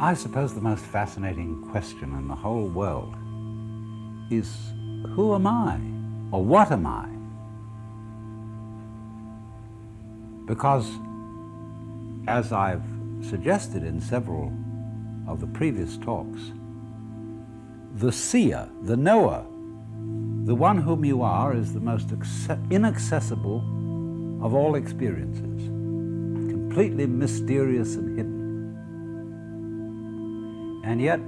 I suppose the most fascinating question in the whole world is, who am I? Or what am I? Because, as I've suggested in several of the previous talks, the seer, the knower, the one whom you are is the most inaccessible of all experiences, completely mysterious and hidden. And yet,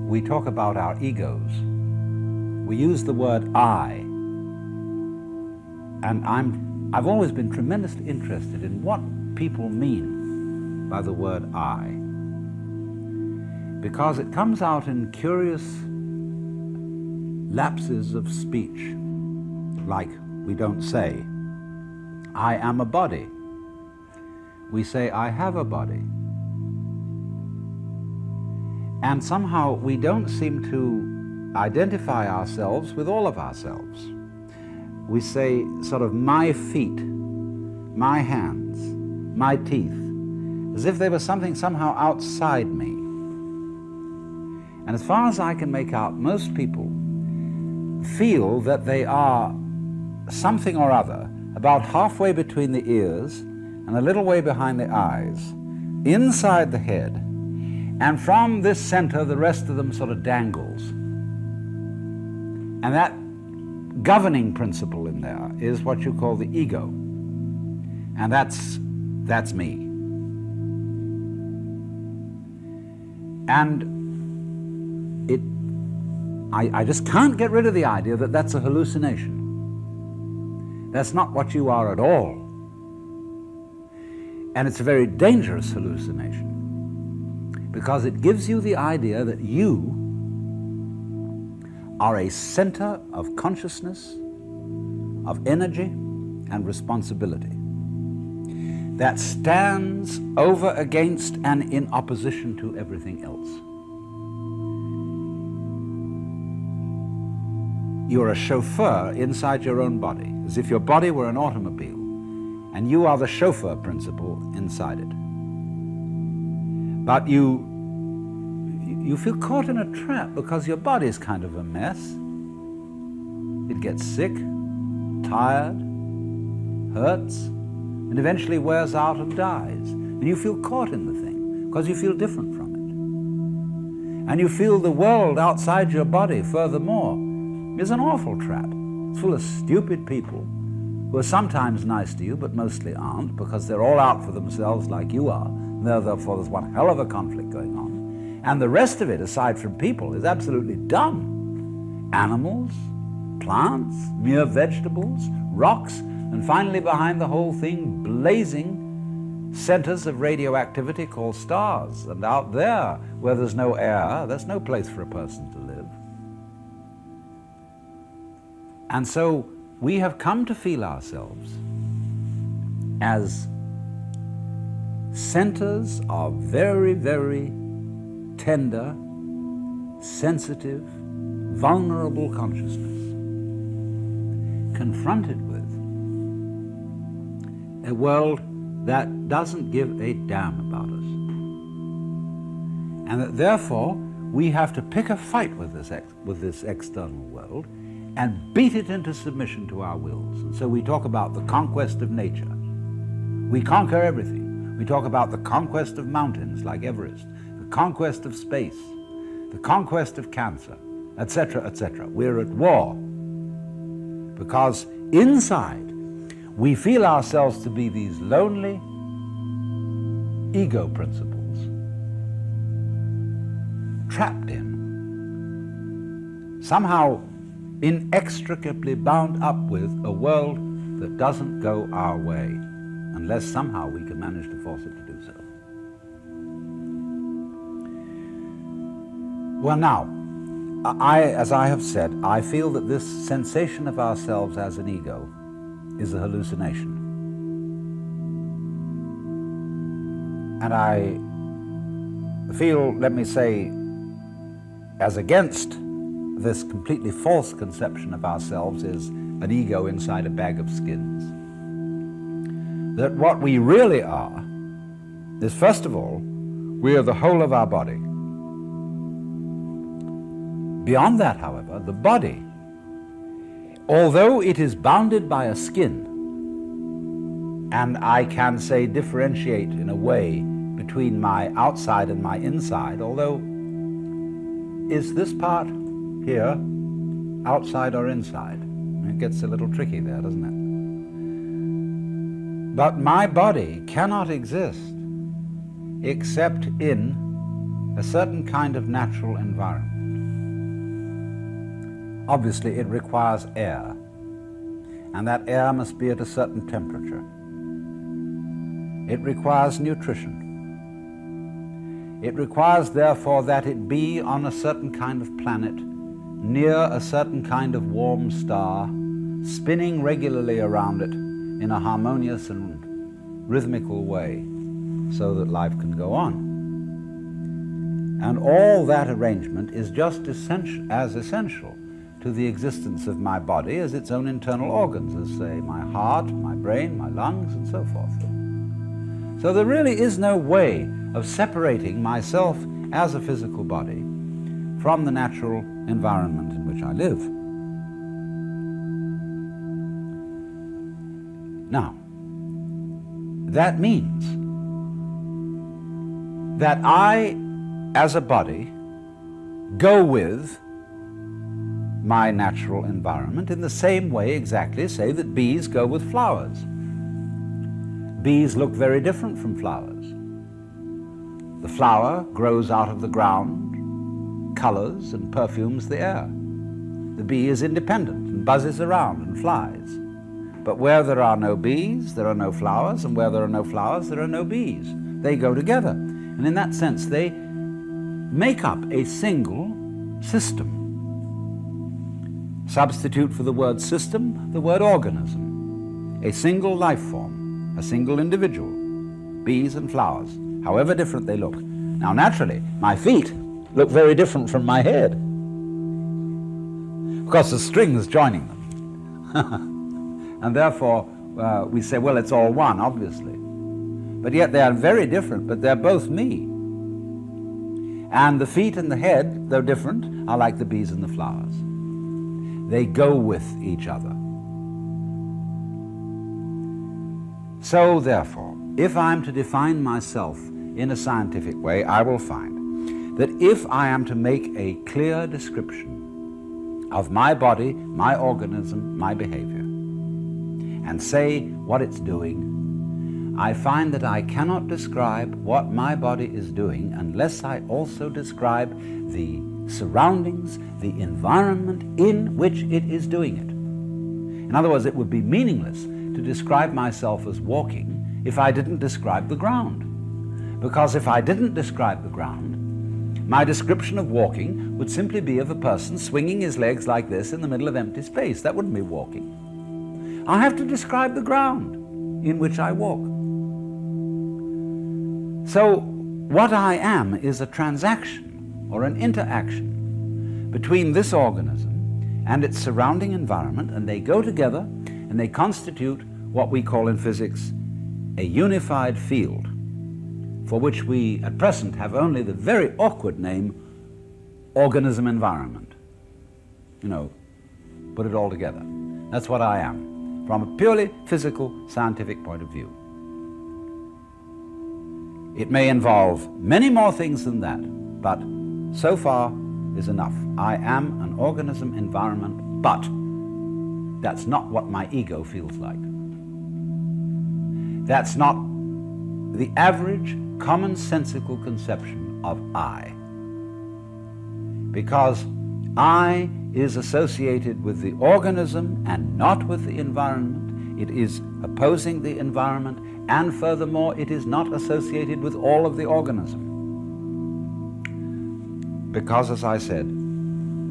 we talk about our egos. We use the word I, and I've always been tremendously interested in what people mean by the word I, because it comes out in curious lapses of speech, like we don't say, I am a body. We say, I have a body. And somehow we don't seem to identify ourselves with all of ourselves. We say sort of my feet, my hands, my teeth, as if they were something somehow outside me. And as far as I can make out, most people feel that they are something or other about halfway between the ears and a little way behind the eyes, inside the head, and from this center the rest of them sort of dangles. And that governing principle in there is what you call the ego. And that's me. And I just can't get rid of the idea that that's a hallucination. That's not what you are at all. And it's a very dangerous hallucination, because it gives you the idea that you are a center of consciousness, of energy and responsibility that stands over against and in opposition to everything else. You're a chauffeur inside your own body, as if your body were an automobile, and you are the chauffeur principle inside it. But you feel caught in a trap because your body's kind of a mess. It gets sick, tired, hurts, and eventually wears out and dies. And you feel caught in the thing because you feel different from it. And you feel the world outside your body, furthermore, is an awful trap. It's full of stupid people who are sometimes nice to you, but mostly aren't, because they're all out for themselves like you are. And therefore, there's one hell of a conflict going on. And the rest of it, aside from people, is absolutely dumb. Animals, plants, mere vegetables, rocks, and finally behind the whole thing, blazing centers of radioactivity called stars. And out there, where there's no air, there's no place for a person to live. And so we have come to feel ourselves as centers of very, very tender, sensitive, vulnerable consciousness, confronted with a world that doesn't give a damn about us. And that therefore we have to pick a fight with this external world and beat it into submission to our wills. And so we talk about the conquest of nature. We conquer everything. We talk about the conquest of mountains like Everest, the conquest of space, the conquest of cancer, etc., etc. We're at war because inside we feel ourselves to be these lonely ego principles, trapped in, somehow inextricably bound up with a world that doesn't go our way, unless somehow we can manage to force it to do so. Well now, as I have said, I feel that this sensation of ourselves as an ego is a hallucination. And I feel, let me say, as against this completely false conception of ourselves is an ego inside a bag of skins. That what we really are is, first of all, We are the whole of our body. Beyond that, however, the body, although it is bounded by a skin, and I can say differentiate in a way between my outside and my inside, although is this part here outside or inside? It gets a little tricky there, doesn't it? But my body cannot exist except in a certain kind of natural environment. Obviously, it requires air, and that air must be at a certain temperature. It requires nutrition. It requires, therefore, that it be on a certain kind of planet, near a certain kind of warm star, spinning regularly around it in a harmonious and rhythmical way, so that life can go on. And all that arrangement is just as essential to the existence of my body as its own internal organs, as say my heart, my brain, my lungs, and so forth. So there really is no way of separating myself as a physical body from the natural environment in which I live. Now, that means that I, as a body, go with my natural environment in the same way exactly, say, that bees go with flowers. Bees look very different from flowers. The flower grows out of the ground, colors and perfumes the air. The bee is independent and buzzes around and flies. But where there are no bees, there are no flowers, and where there are no flowers, there are no bees. They go together. And in that sense, they make up a single system. Substitute for the word system, the word organism. A single life form, a single individual, bees and flowers, however different they look. Now, naturally, my feet look very different from my head, because there's strings joining them. And therefore, we say, well, it's all one, obviously. But yet they are very different, but they're both me. And the feet and the head, though different, are like the bees and the flowers. They go with each other. So, therefore, if I'm to define myself in a scientific way, I will find that if I am to make a clear description of my body, my organism, my behavior, and say what it's doing, I find that I cannot describe what my body is doing unless I also describe the surroundings, the environment in which it is doing it. In other words, it would be meaningless to describe myself as walking if I didn't describe the ground. Because if I didn't describe the ground, my description of walking would simply be of a person swinging his legs like this in the middle of empty space. That wouldn't be walking. I have to describe the ground in which I walk. So what I am is a transaction or an interaction between this organism and its surrounding environment, and they go together and they constitute what we call in physics a unified field, for which we at present have only the very awkward name organism environment. You know, put it all together. That's what I am, from a purely physical, scientific point of view. It may involve many more things than that, but so far is enough. I am an organism environment, but that's not what my ego feels like. That's not the average commonsensical conception of I. Because I is associated with the organism and not with the environment. It is opposing the environment, and furthermore, it is not associated with all of the organism. Because, as I said,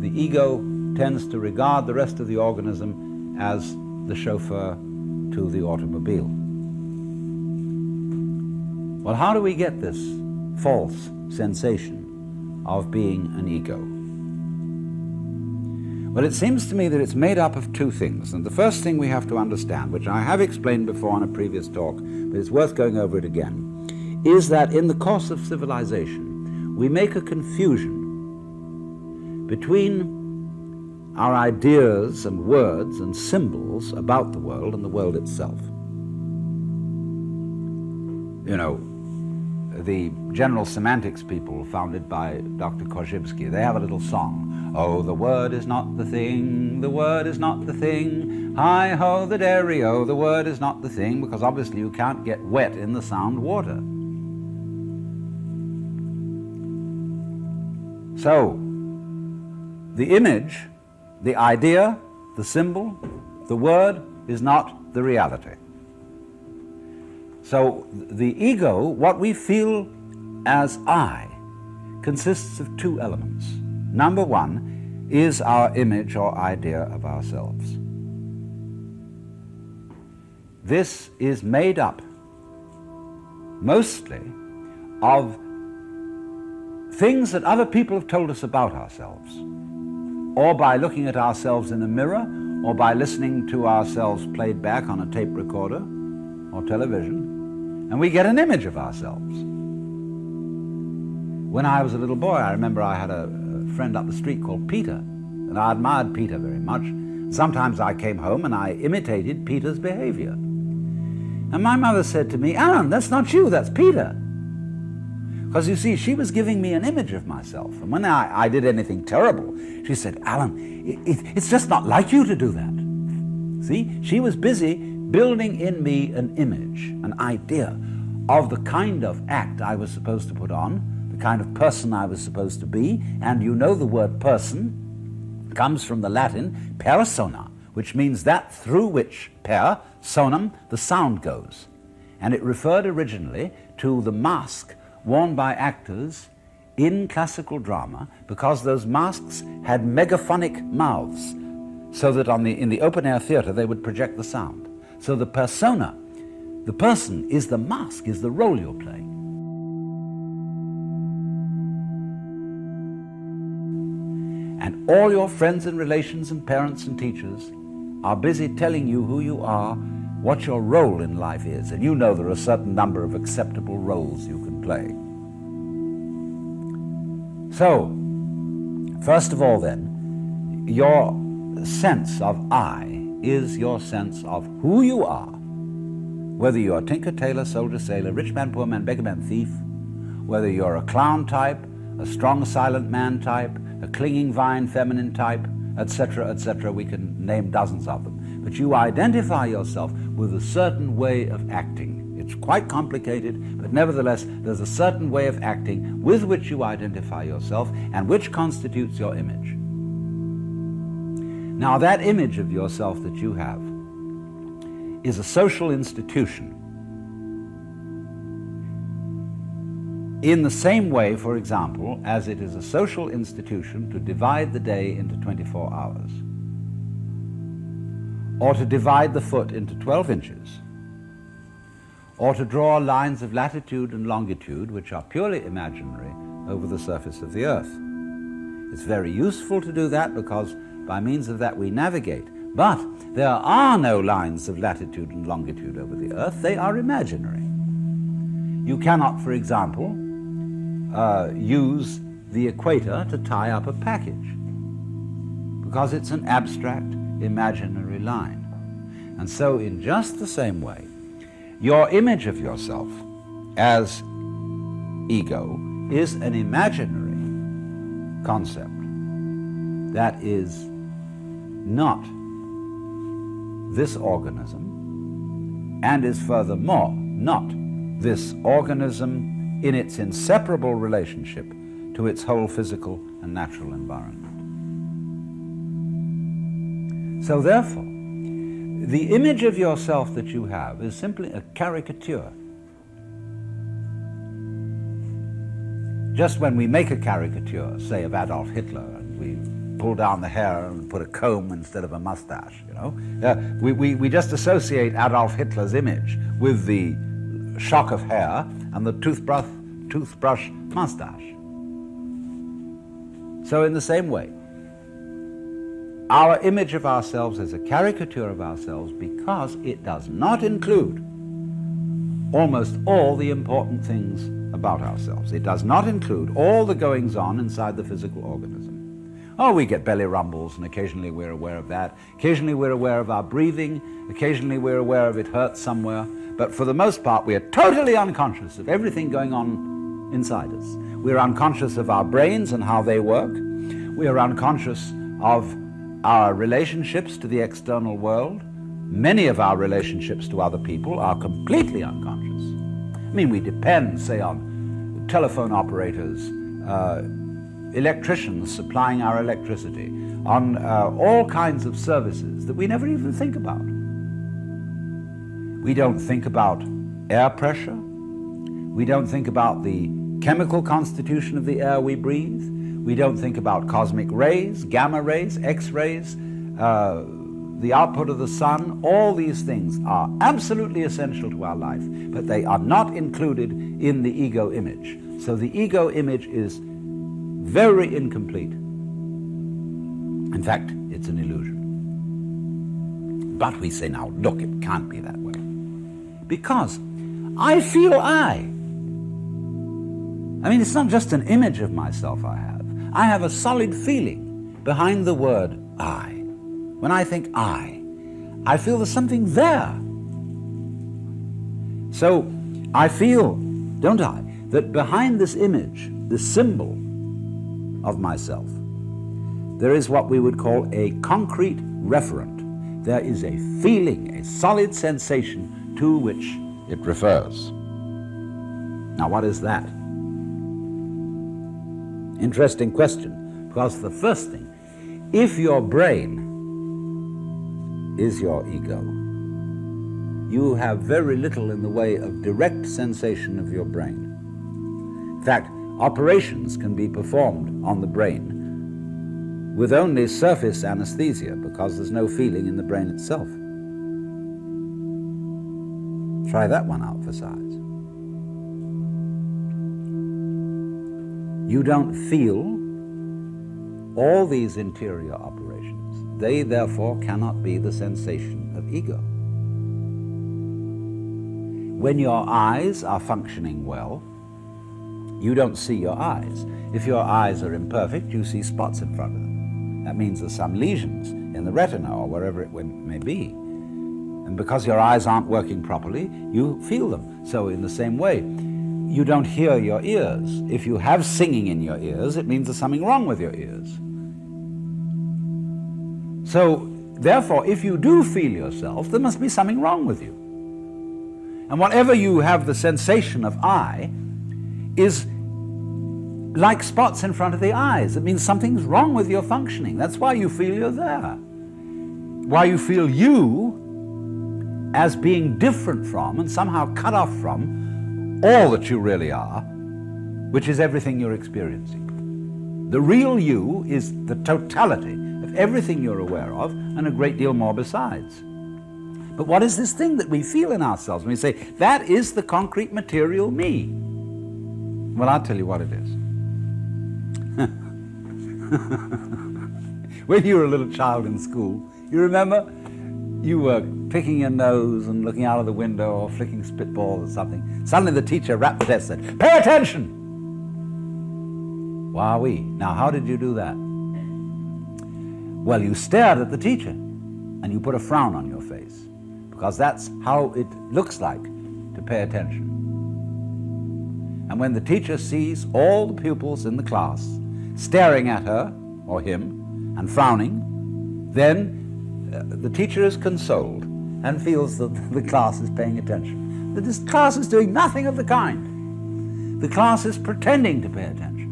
the ego tends to regard the rest of the organism as the chauffeur to the automobile. Well, how do we get this false sensation of being an ego? Well, it seems to me that it's made up of two things. And the first thing we have to understand, which I have explained before on a previous talk, but it's worth going over it again, is that in the course of civilization, we make a confusion between our ideas and words and symbols about the world and the world itself. You know, the general semantics people founded by Dr. Korzybski, they have a little song. Oh, the word is not the thing, the word is not the thing. Hi-ho, the dairy-o, the word is not the thing, because obviously you can't get wet in the sound water. So, the image, the idea, the symbol, the word is not the reality. So the ego, what we feel as I, consists of two elements. Number one is our image or idea of ourselves. This is made up mostly of things that other people have told us about ourselves, or by looking at ourselves in a mirror, or by listening to ourselves played back on a tape recorder or television, and we get an image of ourselves. When I was a little boy, I remember I had a friend up the street called Peter, and I admired Peter very much. Sometimes I came home and I imitated Peter's behavior. And my mother said to me, "Alan, that's not you, that's Peter." Because you see, she was giving me an image of myself. And when I did anything terrible, she said, "Alan, it's just not like you to do that." See, she was busy building in me an image, an idea of the kind of act I was supposed to put on, the kind of person I was supposed to be. And you know the word person comes from the Latin persona, which means that through which per, sonum, the sound goes. And it referred originally to the mask worn by actors in classical drama, because those masks had megaphonic mouths, so that in the open-air theater they would project the sound. So the persona, the person, is the mask, is the role you're playing. And all your friends and relations and parents and teachers are busy telling you who you are, what your role in life is, and you know there are a certain number of acceptable roles you can play. So, first of all then, your sense of I is your sense of who you are, whether you're a tinker, tailor, soldier, sailor, rich man, poor man, beggar man, thief, whether you're a clown type, a strong, silent man type, a clinging vine, feminine type, etc., etc. We can name dozens of them. But you identify yourself with a certain way of acting. It's quite complicated, but nevertheless, there's a certain way of acting with which you identify yourself and which constitutes your image. Now, that image of yourself that you have is a social institution. In the same way, for example, as it is a social institution to divide the day into 24 hours, or to divide the foot into 12 inches, or to draw lines of latitude and longitude, which are purely imaginary, over the surface of the earth. It's very useful to do that, because by means of that we navigate. But there are no lines of latitude and longitude over the earth. They are imaginary. You cannot, for example, use the equator to tie up a package, because it's an abstract, imaginary line. And so in just the same way, your image of yourself as ego is an imaginary concept that is not this organism, and is furthermore not this organism in its inseparable relationship to its whole physical and natural environment. So therefore, the image of yourself that you have is simply a caricature. Just when we make a caricature, say, of Adolf Hitler, and we pull down the hair and put a comb instead of a mustache, you know, we just associate Adolf Hitler's image with the shock of hair and the toothbrush mustache. So in the same way, our image of ourselves is a caricature of ourselves, because it does not include almost all the important things about ourselves. It does not include all the goings-on inside the physical organism. Oh, we get belly rumbles, and occasionally we're aware of that. Occasionally we're aware of our breathing. Occasionally we're aware of it hurts somewhere. But for the most part, we are totally unconscious of everything going on inside us. We're unconscious of our brains and how they work. We are unconscious of our relationships to the external world. Many of our relationships to other people are completely unconscious. I mean, we depend, say, on telephone operators, electricians supplying our electricity, on all kinds of services that we never even think about. We don't think about air pressure. We don't think about the chemical constitution of the air we breathe. We don't think about cosmic rays, gamma rays, X-rays, the output of the sun. All these things are absolutely essential to our life, but they are not included in the ego image. So the ego image is very incomplete. In fact, it's an illusion. But we say, now, look, it can't be that way. Because I feel I mean, it's not just an image of myself I have. I have a solid feeling behind the word I. When I think I feel there's something there. So I feel, don't I, that behind this image, this symbol of myself, there is what we would call a concrete referent. There is a feeling, a solid sensation to which it refers. Now, what is that? Interesting question, because the first thing, if your brain is your ego, you have very little in the way of direct sensation of your brain. In fact, operations can be performed on the brain with only surface anesthesia because there's no feeling in the brain itself. Try that one out for size. You don't feel all these interior operations. They therefore cannot be the sensation of ego. When your eyes are functioning well, you don't see your eyes. If your eyes are imperfect, you see spots in front of them. That means there's some lesions in the retina or wherever it may be. And because your eyes aren't working properly, you feel them. So in the same way, you don't hear your ears. If you have singing in your ears, it means there's something wrong with your ears. So, therefore, if you do feel yourself, there must be something wrong with you. And whatever you have the sensation of I is like spots in front of the eyes. It means something's wrong with your functioning. That's why you feel you're there. Why you feel you as being different from and somehow cut off from all that you really are, which is everything you're experiencing. The real you is the totality of everything you're aware of and a great deal more besides. But what is this thing that we feel in ourselves when we say, that is the concrete material me? Well, I'll tell you what it is. When you were a little child in school, you remember you were picking your nose and looking out of the window or flicking spitballs or something. Suddenly the teacher rapped the desk and said, "Pay attention!" Wowee. Now, how did you do that? Well, you stared at the teacher and you put a frown on your face, because that's how it looks like to pay attention. And when the teacher sees all the pupils in the class staring at her or him and frowning, then the teacher is consoled and feels that the class is paying attention. That this class is doing nothing of the kind. The class is pretending to pay attention.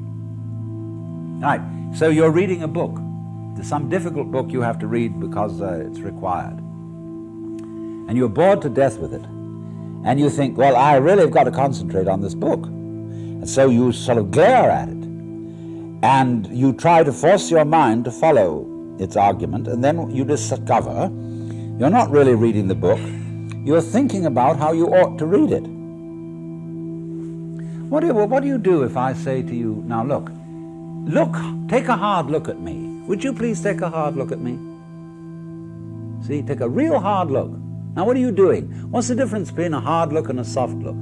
Right, so you're reading a book. There's some difficult book you have to read because it's required. And you're bored to death with it. And you think, well, I really have got to concentrate on this book. And so you sort of glare at it. And you try to force your mind to follow its argument, and then you discover you're not really reading the book, you're thinking about how you ought to read it. What do you do if I say to you, now look, take a hard look at me. Would you please take a hard look at me? See, take a real hard look Now what are you doing? What's the difference between a hard look and a soft look?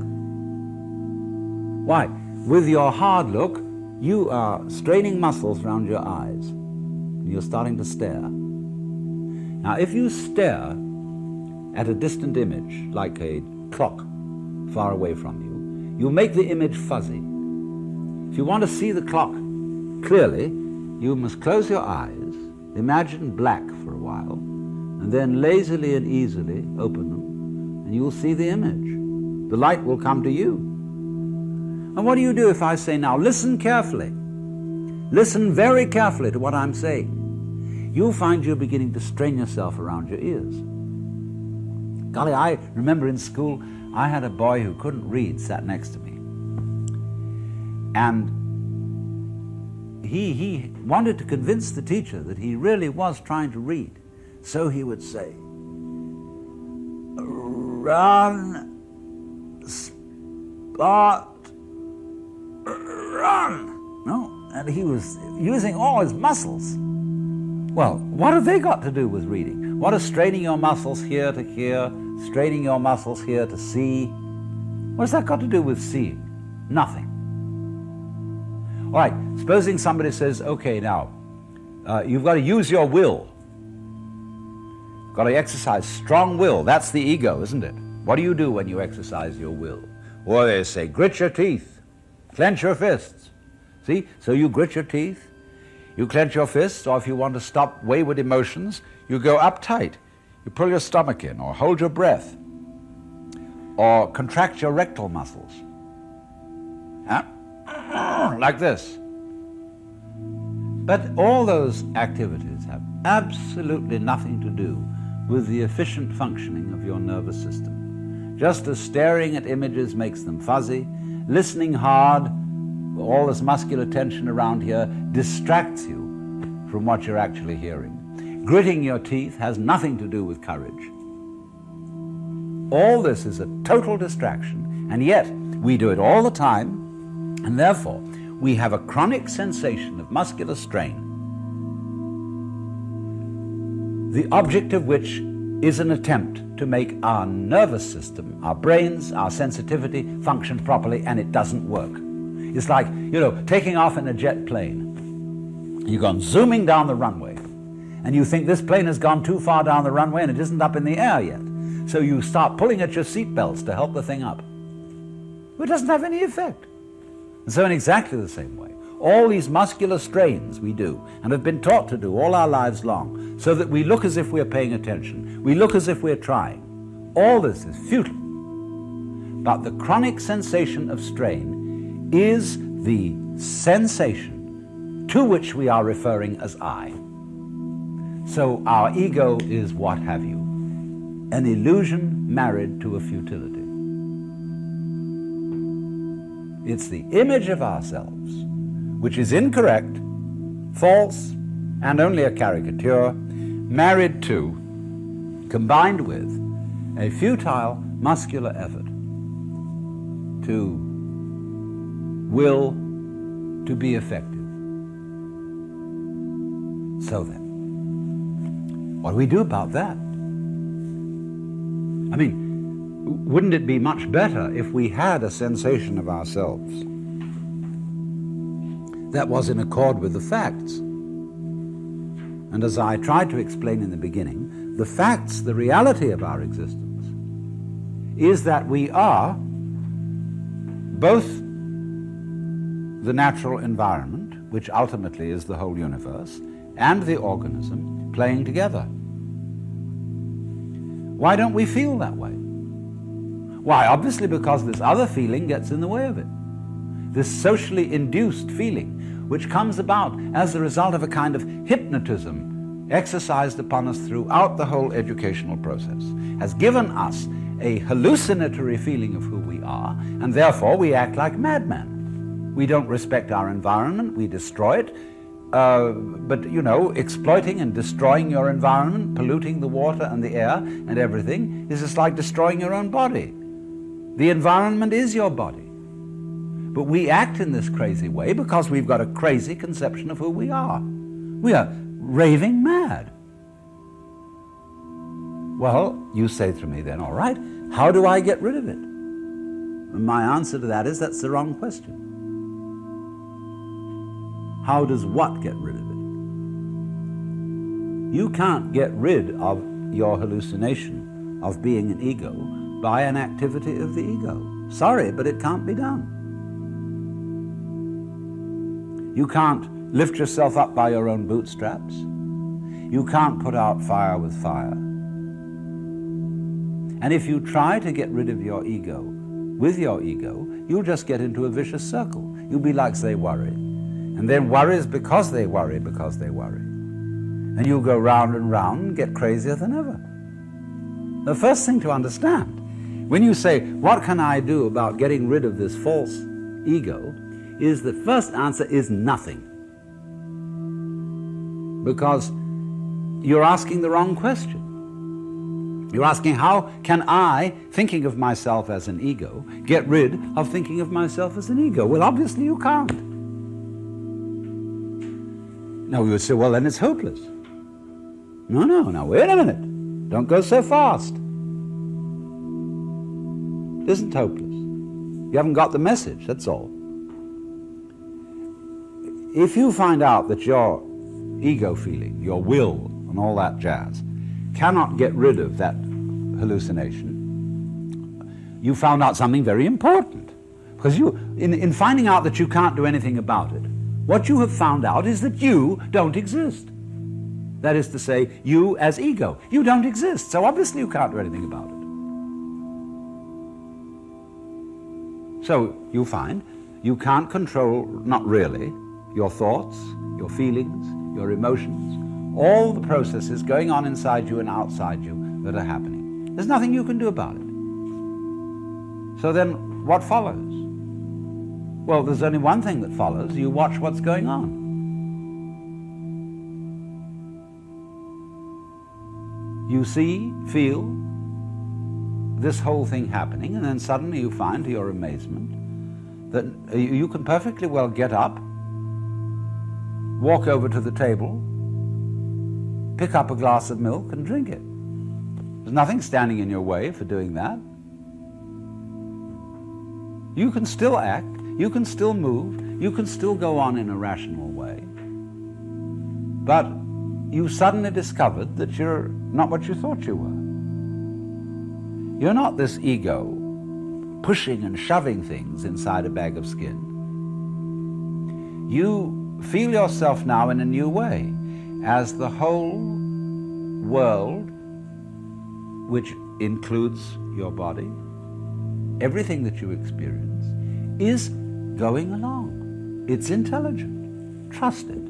Why? With your hard look, you are straining muscles around your eyes. You're starting to stare. Now if you stare at a distant image, like a clock far away from you, you make the image fuzzy. If you want to see the clock clearly, you must close your eyes, imagine black for a while, and then lazily and easily open them, and you'll see the image. The light will come to you. And what do you do if I say, now listen carefully, listen very carefully to what I'm saying? You'll find you're beginning to strain yourself around your ears. Golly, I remember in school, I had a boy who couldn't read sat next to me. And he wanted to convince the teacher that he really was trying to read. So he would say, run, spot, run. No, and he was using all his muscles. Well, what have they got to do with reading? What is straining your muscles here to hear, straining your muscles here to see? What's that got to do with seeing? Nothing. All right, supposing somebody says, okay, now, you've got to use your will. You've got to exercise strong will. That's the ego, isn't it? What do you do when you exercise your will? Or they say, grit your teeth, clench your fists. See, so you grit your teeth, you clench your fists, or if you want to stop wayward emotions, you go uptight. You pull your stomach in, or hold your breath, or contract your rectal muscles. Huh? Like this. But all those activities have absolutely nothing to do with the efficient functioning of your nervous system. Just as staring at images makes them fuzzy, listening hard, all this muscular tension around here distracts you from what you're actually hearing. Gritting your teeth has nothing to do with courage. All this is a total distraction, and yet we do it all the time, and therefore we have a chronic sensation of muscular strain, the object of which is an attempt to make our nervous system, our brains, our sensitivity function properly, and it doesn't work. It's like, taking off in a jet plane. You've gone zooming down the runway, and you think this plane has gone too far down the runway and it isn't up in the air yet. So you start pulling at your seat belts to help the thing up. It doesn't have any effect. And so in exactly the same way, all these muscular strains we do, and have been taught to do all our lives long, so that we look as if we're paying attention, we look as if we're trying. All this is futile. But the chronic sensation of strain is the sensation to which we are referring as I. So our ego is what have you, an illusion married to a futility. It's the image of ourselves, which is incorrect, false, and only a caricature, married to, combined with, a futile muscular effort to will to be effective. So then, what do we do about that? I mean, wouldn't it be much better if we had a sensation of ourselves that was in accord with the facts? And as I tried to explain in the beginning, the facts, the reality of our existence, is that we are both the natural environment, which ultimately is the whole universe, and the organism playing together. Why don't we feel that way? Why? Obviously because this other feeling gets in the way of it. This socially induced feeling, which comes about as the result of a kind of hypnotism exercised upon us throughout the whole educational process, has given us a hallucinatory feeling of who we are, and therefore we act like madmen. We don't respect our environment, we destroy it, but exploiting and destroying your environment, polluting the water and the air and everything, is just like destroying your own body. The environment is your body. But we act in this crazy way because we've got a crazy conception of who we are. We are raving mad. Well, you say to me then, all right, how do I get rid of it? And my answer to that is, that's the wrong question. How does what get rid of it? You can't get rid of your hallucination of being an ego by an activity of the ego. Sorry, but it can't be done. You can't lift yourself up by your own bootstraps. You can't put out fire with fire. And if you try to get rid of your ego with your ego, you'll just get into a vicious circle. You'll be like, say, worry. And then worries because they worry, because they worry. And you'll go round and round and get crazier than ever. The first thing to understand, when you say, what can I do about getting rid of this false ego, is the first answer is nothing. Because you're asking the wrong question. You're asking, how can I, thinking of myself as an ego, get rid of thinking of myself as an ego? Well, obviously you can't. Now you would say, well, then it's hopeless. No, now wait a minute. Don't go so fast. It isn't hopeless. You haven't got the message, that's all. If you find out that your ego feeling, your will, and all that jazz, cannot get rid of that hallucination, you found out something very important. Because you, in finding out that you can't do anything about it, what you have found out is that you don't exist. That is to say, you as ego. You don't exist, so obviously you can't do anything about it. So you find you can't control, not really, your thoughts, your feelings, your emotions, all the processes going on inside you and outside you that are happening. There's nothing you can do about it. So then what follows? Well, there's only one thing that follows. You watch what's going on. You see, feel this whole thing happening, and then suddenly you find, to your amazement, that you can perfectly well get up, walk over to the table, pick up a glass of milk and drink it. There's nothing standing in your way for doing that. You can still act, you can still move, you can still go on in a rational way, but you suddenly discovered that you're not what you thought you were. You're not this ego pushing and shoving things inside a bag of skin. You feel yourself now in a new way, as the whole world, which includes your body, everything that you experience, is going along. It's intelligent. Trust it.